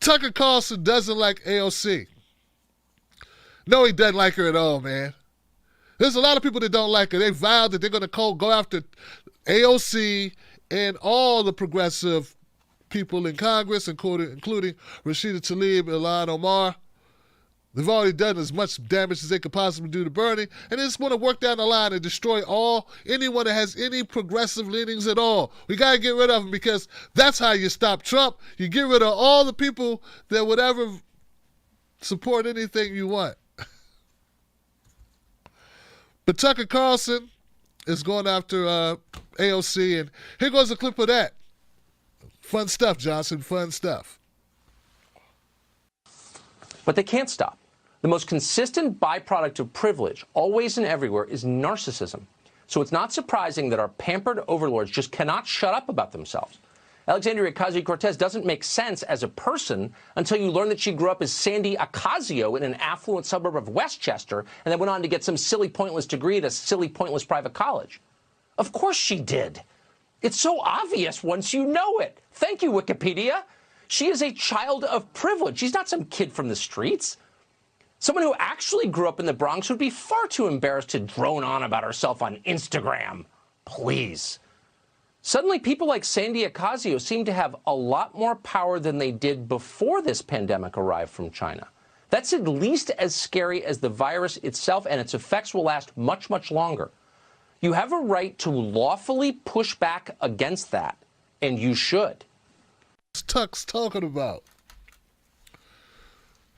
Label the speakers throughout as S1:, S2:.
S1: Tucker Carlson doesn't like AOC. No, he doesn't like her at all, man. There's a lot of people that don't like her. They vowed that they're going to go after AOC and all the progressive people in Congress, including Rashida Tlaib, Ilhan Omar. They've already done as much damage as they could possibly do to Bernie, and they just want to work down the line and destroy anyone that has any progressive leanings at all. We got to get rid of them, because that's how you stop Trump. You get rid of all the people that would ever support anything you want. But Tucker Carlson is going after AOC, and here goes a clip of that. Fun stuff, Johnson, fun stuff.
S2: But they can't stop. The most consistent byproduct of privilege, always and everywhere, is narcissism. So it's not surprising that our pampered overlords just cannot shut up about themselves. Alexandria Ocasio-Cortez doesn't make sense as a person until you learn that she grew up as Sandy Ocasio in an affluent suburb of Westchester and then went on to get some silly, pointless degree at a silly, pointless private college. Of course she did. It's so obvious once you know it. Thank you, Wikipedia. She is a child of privilege. She's not some kid from the streets. Someone who actually grew up in the Bronx would be far too embarrassed to drone on about herself on Instagram. Please. Suddenly, people like Sandy Ocasio seem to have a lot more power than they did before this pandemic arrived from China. That's at least as scary as the virus itself, and its effects will last much, much longer. You have a right to lawfully push back against that, and you should.
S1: What's Tuck's talking about?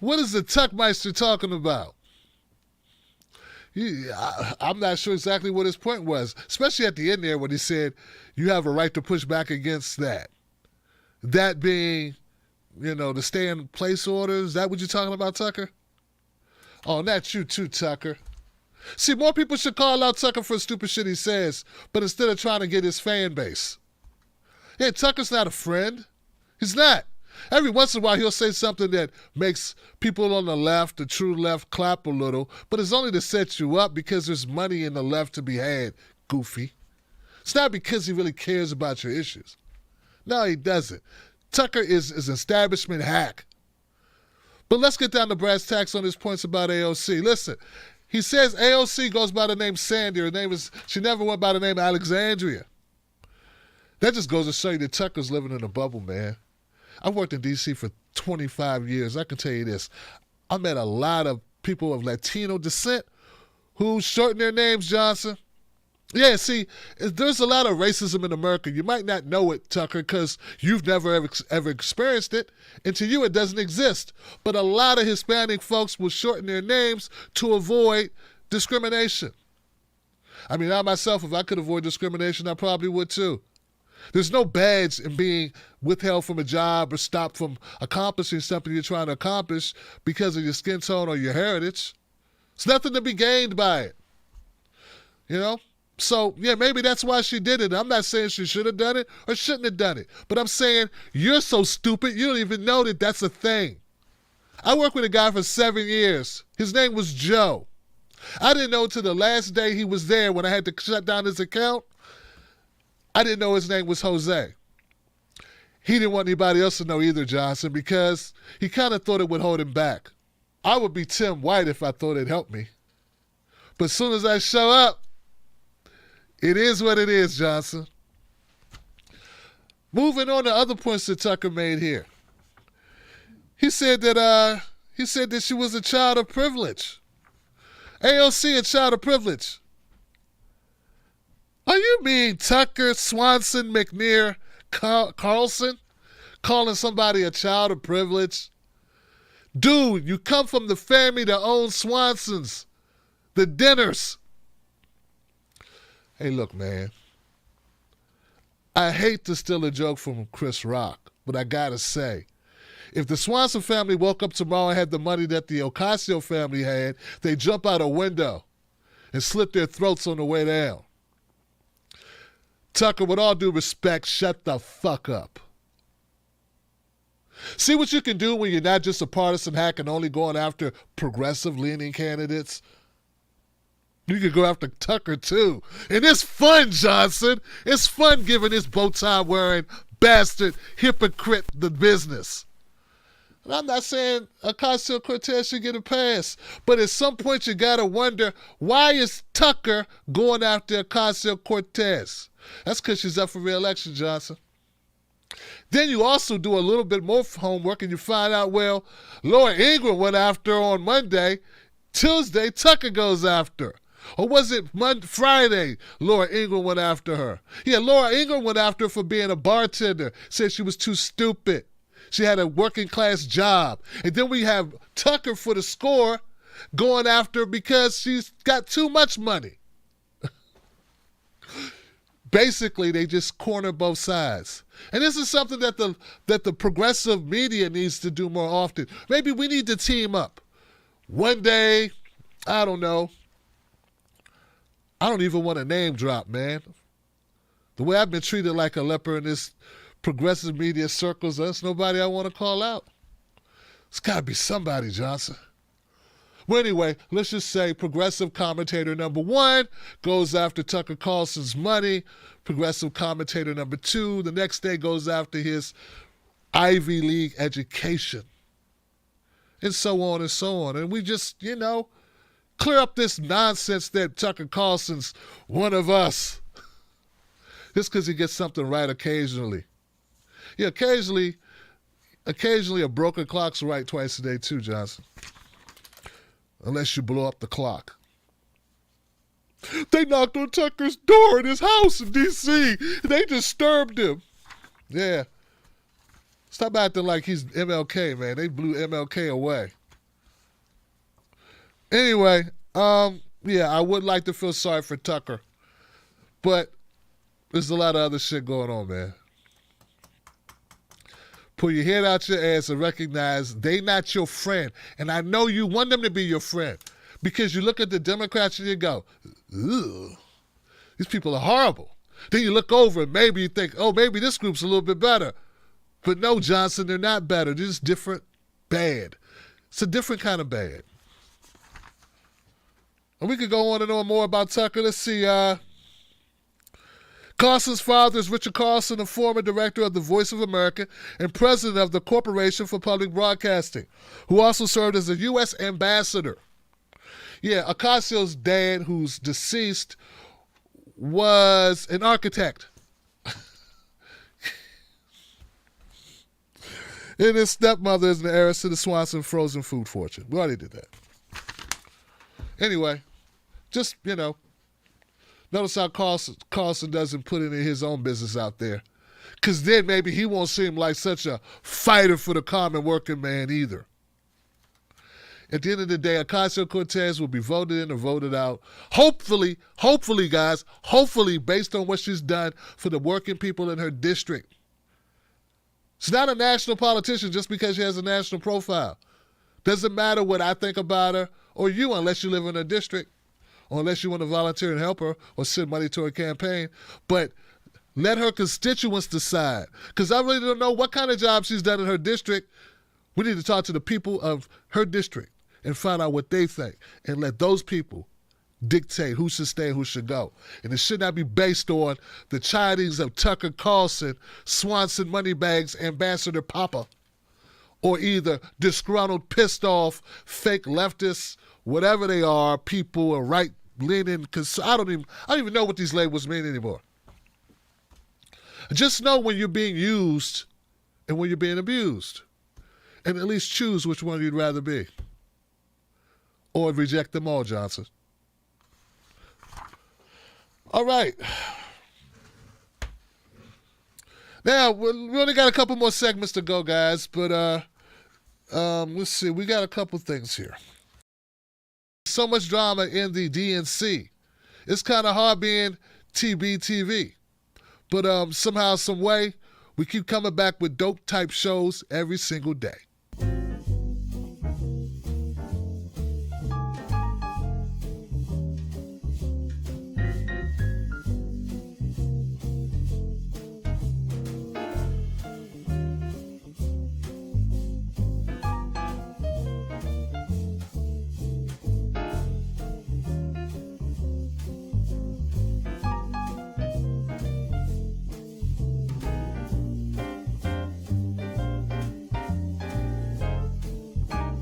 S1: What is the Tuckmeister talking about? I'm not sure exactly what his point was, especially at the end there when he said you have a right to push back against that. That being, the stay-in-place orders. Is that what you're talking about, Tucker? Oh, not you too, Tucker. See, more people should call out Tucker for stupid shit he says, but instead of trying to get his fan base. Yeah, Tucker's not a friend. He's not. Every once in a while, he'll say something that makes people on the left, the true left, clap a little, but it's only to set you up because there's money in the left to be had, goofy. It's not because he really cares about your issues. No, he doesn't. Tucker is an establishment hack. But let's get down to brass tacks on his points about AOC. Listen, he says AOC goes by the name Sandy. She never went by the name Alexandria. That just goes to show you that Tucker's living in a bubble, man. I've worked in D.C. for 25 years. I can tell you this. I met a lot of people of Latino descent who shorten their names Johnson. Yeah, see, there's a lot of racism in America. You might not know it, Tucker, because you've never ever experienced it, and to you it doesn't exist. But a lot of Hispanic folks will shorten their names to avoid discrimination. I mean, I myself, if I could avoid discrimination, I probably would too. There's no badge in being withheld from a job or stopped from accomplishing something you're trying to accomplish because of your skin tone or your heritage. There's nothing to be gained by it. So, yeah, maybe that's why she did it. I'm not saying she should have done it or shouldn't have done it. But I'm saying you're so stupid you don't even know that that's a thing. I worked with a guy for 7 years. His name was Joe. I didn't know until the last day he was there when I had to shut down his account. I didn't know his name was Jose. He didn't want anybody else to know either, Johnson, because he kind of thought it would hold him back. I would be Tim White if I thought it helped me. But as soon as I show up, it is what it is, Johnson. Moving on to other points that Tucker made here. He said that she was a child of privilege. AOC, a child of privilege. Are you mean Tucker, Swanson, McNair, Carlson calling somebody a child of privilege? Dude, you come from the family that owns Swanson's, the Dinners. Hey, look, man. I hate to steal a joke from Chris Rock, but I gotta say, if the Swanson family woke up tomorrow and had the money that the Ocasio family had, they'd jump out a window and slit their throats on the way down. Tucker, with all due respect, shut the fuck up. See what you can do when you're not just a partisan hack and only going after progressive-leaning candidates? You can go after Tucker, too. And it's fun, Johnson. It's fun giving this bow tie-wearing bastard hypocrite the business. And I'm not saying Ocasio Cortez should get a pass, but at some point you got to wonder, why is Tucker going after Ocasio Cortez? That's because she's up for re-election, Johnson. Then you also do a little bit more homework and you find out, well, Laura Ingraham went after her on Monday. Tuesday, Tucker goes after her. Or was it Friday, Laura Ingraham went after her? Yeah, Laura Ingraham went after her for being a bartender, said she was too stupid. She had a working class job. And then we have Tucker for the score going after her because she's got too much money. Basically, they just corner both sides. And this is something that the progressive media needs to do more often. Maybe we need to team up. One day, I don't know. I don't even want to name drop, man. The way I've been treated like a leper in this progressive media circles, there's nobody I want to call out. It's got to be somebody, Johnson. Well, anyway, let's just say progressive commentator number 1 goes after Tucker Carlson's money. Progressive commentator number 2, the next day goes after his Ivy League education. And so on and so on. And we just, clear up this nonsense that Tucker Carlson's one of us. Just because he gets something right occasionally. Yeah, occasionally a broken clock's right twice a day too, Johnson. Unless you blow up the clock. They knocked on Tucker's door in his house in D.C. They disturbed him. Yeah. Stop acting like he's MLK, man. They blew MLK away. Anyway, yeah, I would like to feel sorry for Tucker. But there's a lot of other shit going on, man. Pull your head out your ass and recognize they not your friend. And I know you want them to be your friend. Because you look at the Democrats and you go, ugh, these people are horrible. Then you look over and maybe you think, oh, maybe this group's a little bit better. But no, Johnson, they're not better. They're just different bad. It's a different kind of bad. And we could go on and on more about Tucker. Let's see. Carlson's father is Richard Carlson, a former director of the Voice of America and president of the Corporation for Public Broadcasting, who also served as a U.S. ambassador. Yeah, Ocasio's dad, who's deceased, was an architect. And his stepmother is an heiress to the Swanson frozen food fortune. We already did that. Anyway, just, notice how Carlson doesn't put any of his own business out there. Because then maybe he won't seem like such a fighter for the common working man either. At the end of the day, Ocasio Cortez will be voted in or voted out. Hopefully, guys, based on what she's done for the working people in her district. She's not a national politician just because she has a national profile. Doesn't matter what I think about her or you unless you live in her district or unless you want to volunteer and help her or send money to her campaign. But let her constituents decide. Because I really don't know what kind of job she's done in her district. We need to talk to the people of her district and find out what they think and let those people dictate who should stay and who should go. And it should not be based on the chidings of Tucker Carlson, Swanson Moneybags, Ambassador Papa, or either disgruntled, pissed off, fake leftists, whatever they are, people or right-leaning, because I don't even know what these labels mean anymore. Just know when you're being used and when you're being abused. And at least choose which one you'd rather be. Or reject them all, Johnson. All right. Now, we only got a couple more segments to go, guys, but let's see. We got a couple things here. So much drama in the DNC. It's kind of hard being TBTV. But somehow, some way, we keep coming back with dope-type shows every single day.